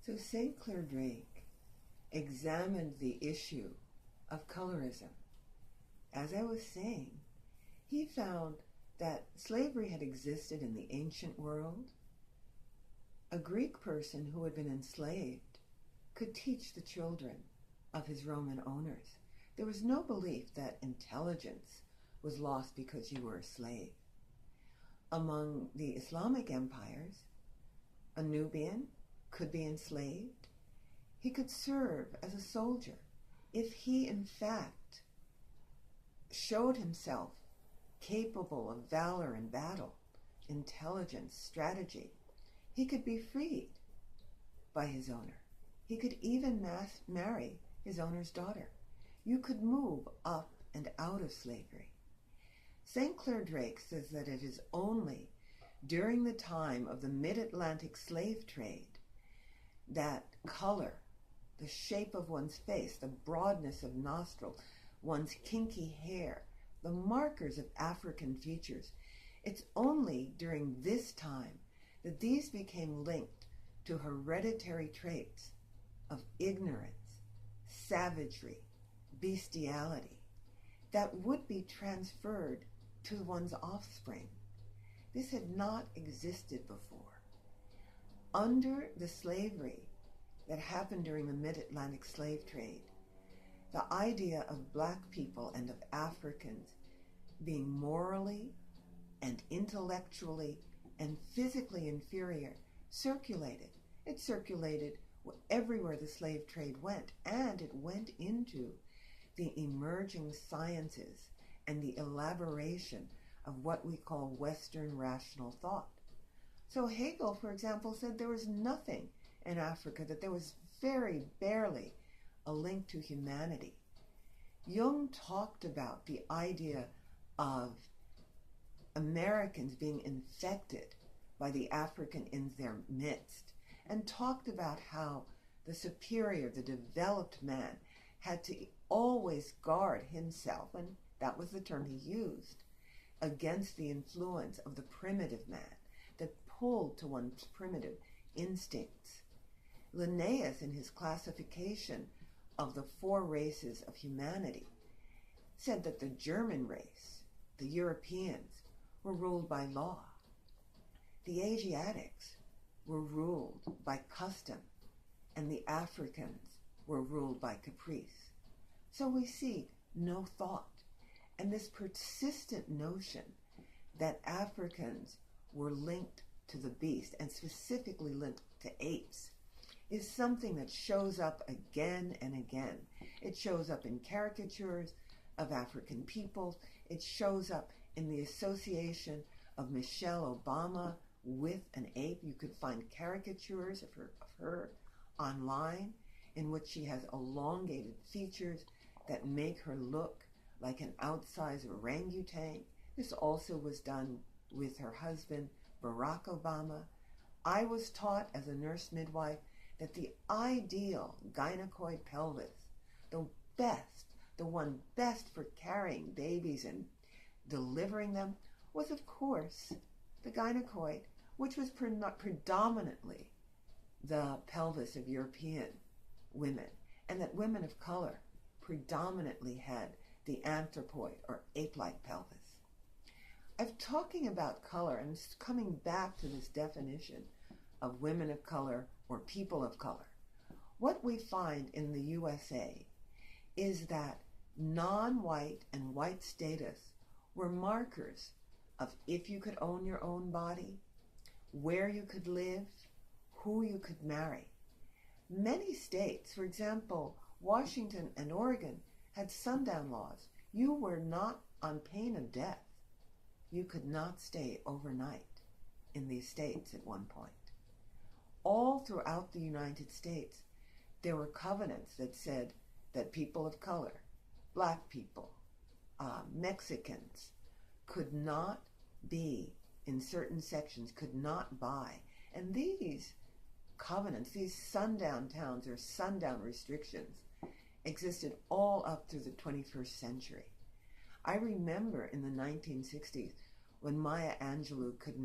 So St. Clair Drake examined the issue of colorism. As I was saying, he found that slavery had existed in the ancient world. A Greek person who had been enslaved could teach the children of his Roman owners. There was no belief that intelligence was lost because you were a slave. Among the Islamic empires, a Nubian could be enslaved. He could serve as a soldier. If he, in fact, showed himself capable of valor in battle, intelligence, strategy, he could be freed by his owner. He could even marry his owner's daughter. You could move up and out of slavery. St. Clair Drake says that it is only during the time of the mid-Atlantic slave trade that color, the shape of one's face, the broadness of nostril, one's kinky hair, the markers of African features, it's only during this time that these became linked to hereditary traits of ignorance, savagery, bestiality, that would be transferred to one's offspring. This had not existed before. Under the slavery that happened during the mid-Atlantic slave trade, the idea of black people and of Africans being morally and intellectually and physically inferior circulated. It circulated everywhere the slave trade went, and it went into the emerging sciences and the elaboration of what we call Western rational thought. So Hegel, for example, said there was nothing in Africa, that there was very barely a link to humanity. Jung talked about the idea of Americans being infected by the African in their midst, and talked about how the superior, the developed man, had to always guard himself, and that was the term he used, against the influence of the primitive man that pulled to one's primitive instincts. Linnaeus, in his classification of the four races of humanity, said that the German race, the Europeans, were ruled by law. The Asiatics were ruled by custom, and the Africans were ruled by caprice. So we see no thought. And this persistent notion that Africans were linked to the beast, and specifically linked to apes, is something that shows up again and again. It shows up in caricatures of African peoples. It shows up in the association of Michelle Obama with an ape. You could find caricatures of her online in which she has elongated features that make her look like an outsized orangutan. This also was done with her husband, Barack Obama. I was taught as a nurse midwife that the ideal gynecoid pelvis, the one best for carrying babies and delivering them, was of course the gynecoid, which was predominantly the pelvis of European women, and that women of color predominantly had the anthropoid or ape-like pelvis. I'm talking about color and coming back to this definition of women of color or people of color. What we find in the USA is that non-white and white status were markers of if you could own your own body, where you could live, who you could marry. Many states, for example, Washington and Oregon, had sundown laws. You were not, on pain of death, you could not stay overnight in these states at one point. All throughout the United States, there were covenants that said that people of color, black people, Mexicans, could not be in certain sections, could not buy. And these covenants, these sundown towns or sundown restrictions, existed all up through the 21st century. I remember in the 1960s when Maya Angelou could